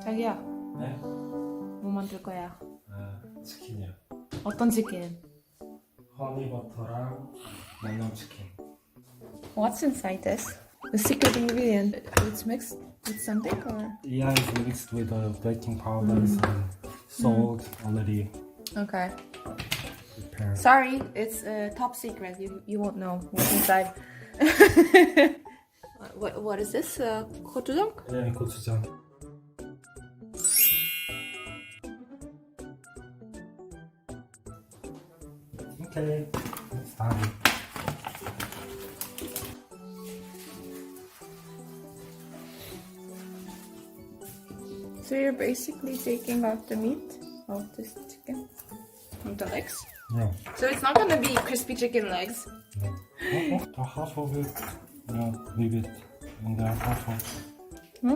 자기야. 네? 뭐 만들 거야? 치킨이요. 어떤 치킨? 허니버터랑 양념치킨. What's inside this? The secret ingredient. It's mixed with something or? Yeah, it's mixed with baking powders and salt already Okay. prepared. Sorry, it's top secret. You won't know what's inside. what is this? 고추장? 네, 고추장. Okay, it's done. So you're basically taking out the meat of this chicken, of the legs. Yeah. So it's not gonna be crispy chicken legs. Yeah. The half of it, yeah, leave it in there, half of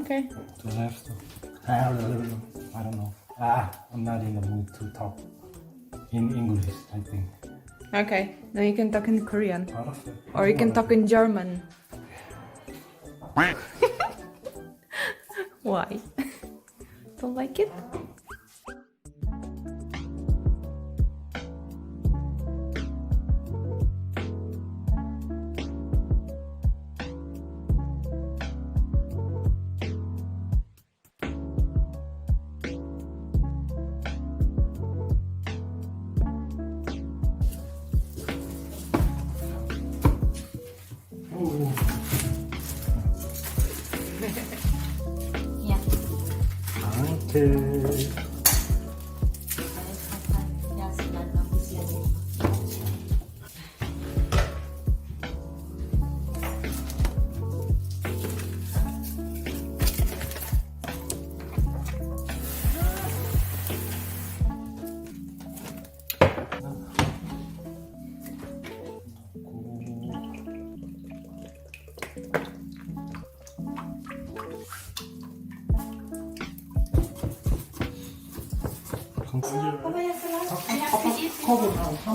Okay. the left. I don't know. I'm not in the mood to talk in English, I think. Okay. Then you can talk in Korean, 알았어요. or you can talk in German. Why? Don't like it? Yeah. Okay. Yes, obviously. Papaya salad.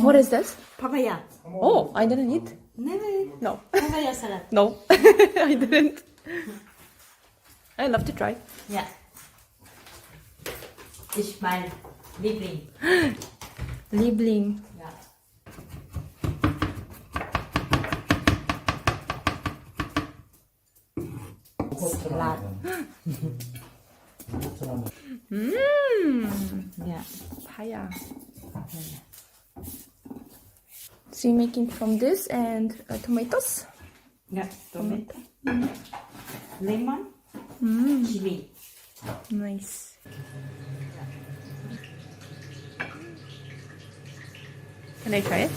What is this? Papaya. Oh, I didn't eat. Never. No. Papaya salad. No, I didn't. I love to try. Yeah. It's my Liebling. Liebling. Yeah. Salad. Yeah. Papaya. So you're making from this and tomatoes? Yeah. Tomato. Lemon. Chili. Nice. Can I try it?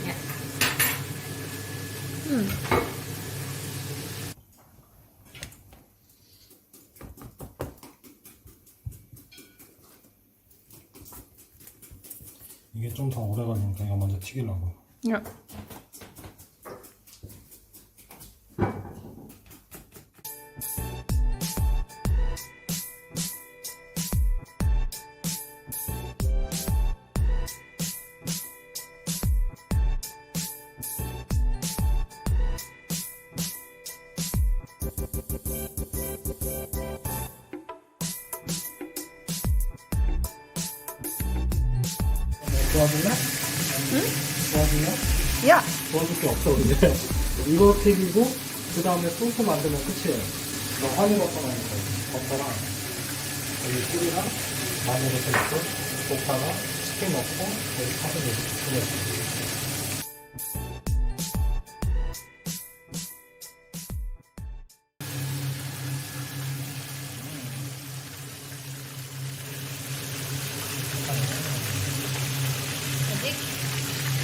Yeah. 이게 좀 더 오래 걸리니까 이거 먼저 튀기려고. Yeah. 도와줄래? 응? 도와줄래? Yeah. 도와줄 게 없어 근데 이거 튀기고 그 다음에 소스 만들면 끝이에요. 너 허니버터 넣을 거야. 버터랑 여기 꿀이랑 마늘 페이스트 볶다가 치킨 넣고 여기 파스 넣고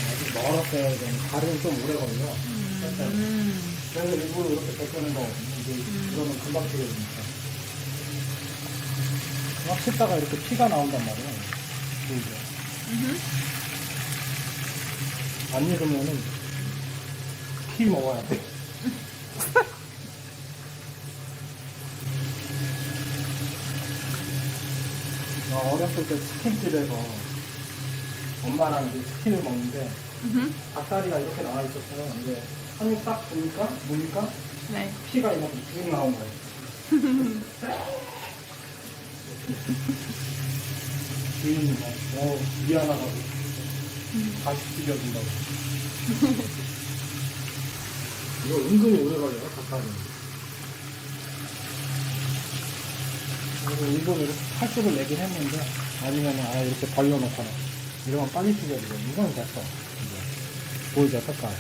아직 멀었어요. 이건 가루는 좀 오래 걸려. 그래서 일부러 이렇게 데펴는 거 이제 그러면 금방 튀겨지니까. 막 씻다가 이렇게 피가 나온단 말이야. 보이죠? 안 익으면은 피 먹어야 돼. 나 어렸을 때 치킨집에서 엄마랑 이제 치킨을 먹는데 닭다리가 이렇게 나와 있었어요. 이제 한입 딱 보니까 네. 피가 이만큼 쭉 나온 거예요. 주인이 미안하다고 다시 튀겨준다고. 이거 은근히 오래 걸려요, 닭다리. 그리고 일본 이렇게 칼집을 내긴 했는데 아니면 아예 이렇게 벌려놓거나 이러면 빨리 튀겨지고 이건 됐어. 이제 보이죠, 색깔.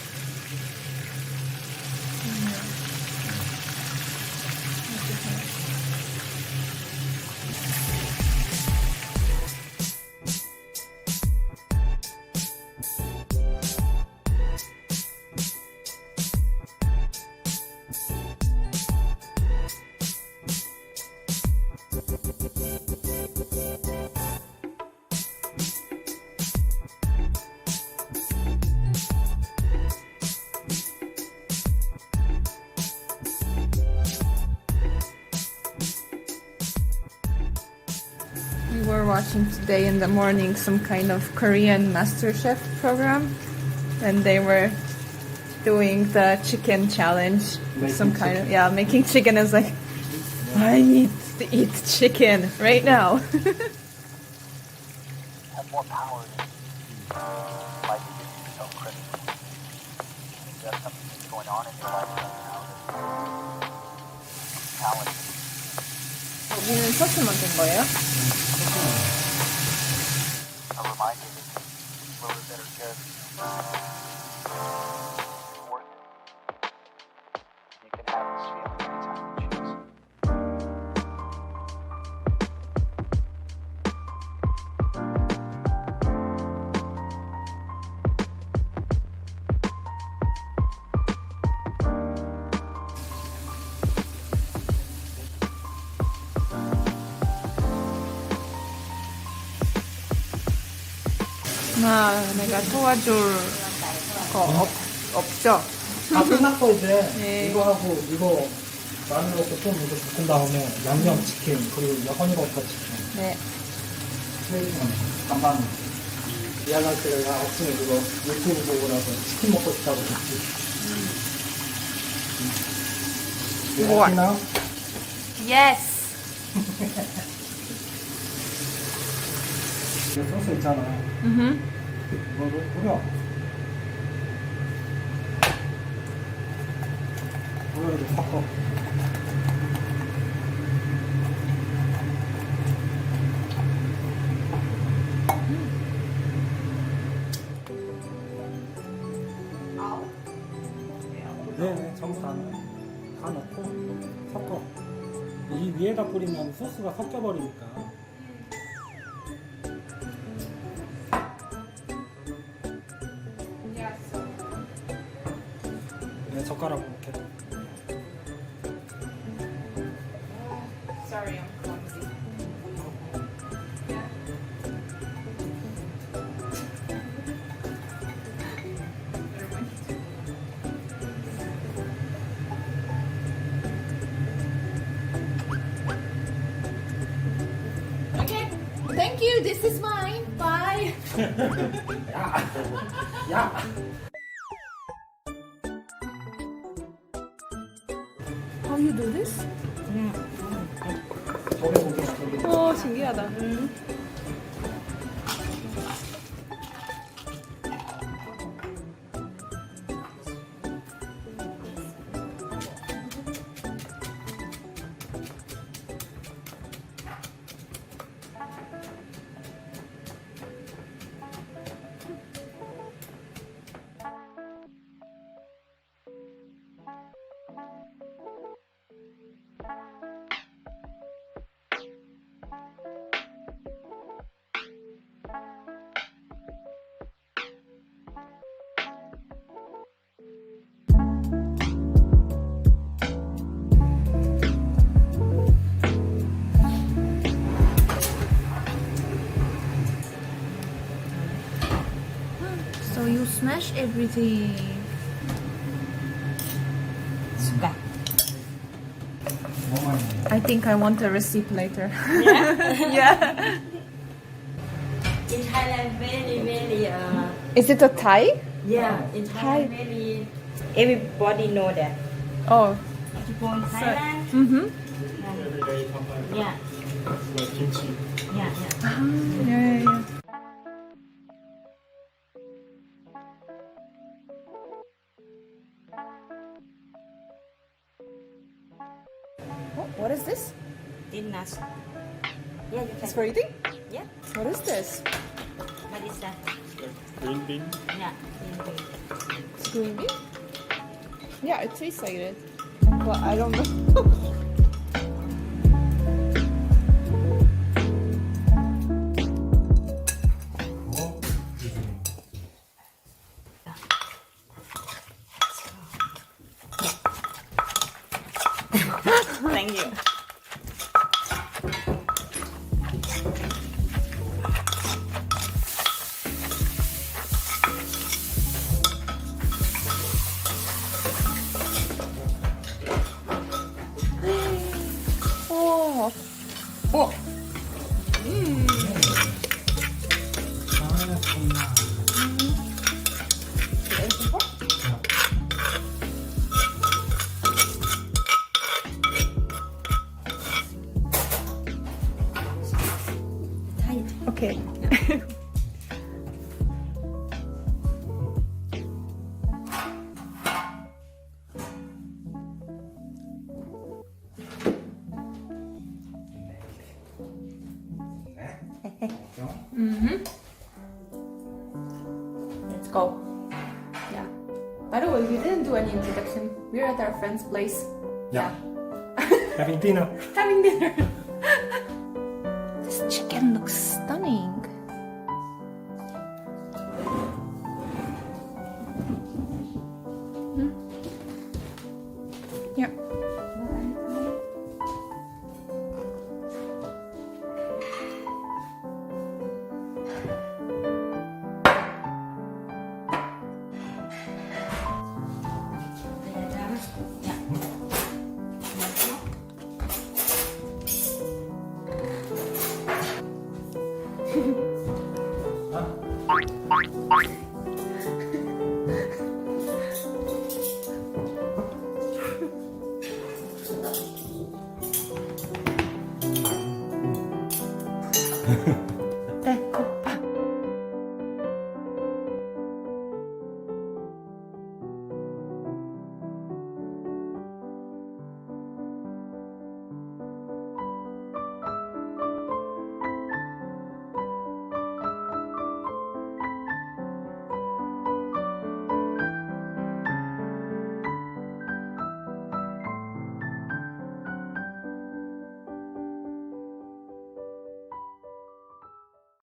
We were watching today in the morning some kind of Korean MasterChef program, and they were doing the chicken challenge. Making chicken is like, I need to eat chicken right now. Have more power than life is so critical. You have something that's going on in your life right now that's challenging. 여기는 소스 만든 거예요? A reminder that little bit better care of yourself. It's worth it. You can have this feeling anytime you choose. 내가 도와줄 거 없죠? 다 끝났어 이제. 네. 이거 하고 이거 마늘로서 좀 이렇게 볶은 다음에 양념 치킨 그리고 허니버터 치킨. 네. 플레이트는 반반. 미안할 때 내가 아침에 그거 유튜브 보고 나서 치킨 먹고 싶다고 했지. 우와. 베트남 Yes. 이 소스 있잖아. 이거를 뿌려. 이렇게 섞어. 네, 전부 다 넣고 섞어. 이 위에다 뿌리면 소스가 섞여버리니까. 네, 젓가락으로 이렇게. Sorry, I'm clumsy. Okay, thank you. This is mine. Bye. 야! How you do this? 저게 고기. 오, 신기하다. So you smash everything. 숟갈. I think I want a receipt later. Yeah. In Thailand, very Is it a Thai? Yeah, in Thailand, very everybody know that. Oh. If you go in Thailand, Mm-hmm. Everyday papaya. yeah, Like kimchi. yeah. Yeah. Oh, what is this? In nuts. Yeah, you It's can. for eating? Yeah, What is this? what is that? Green bean. Yeah, It's green bean? Yeah, it tastes like it. Well, I don't know. 어? thank you. Oh. Oh. Okay. Let's go. Yeah. By the way, we didn't do any introduction. We're at our friend's place. Yeah. Having dinner. Having dinner. This chicken looks stunning. Yeah.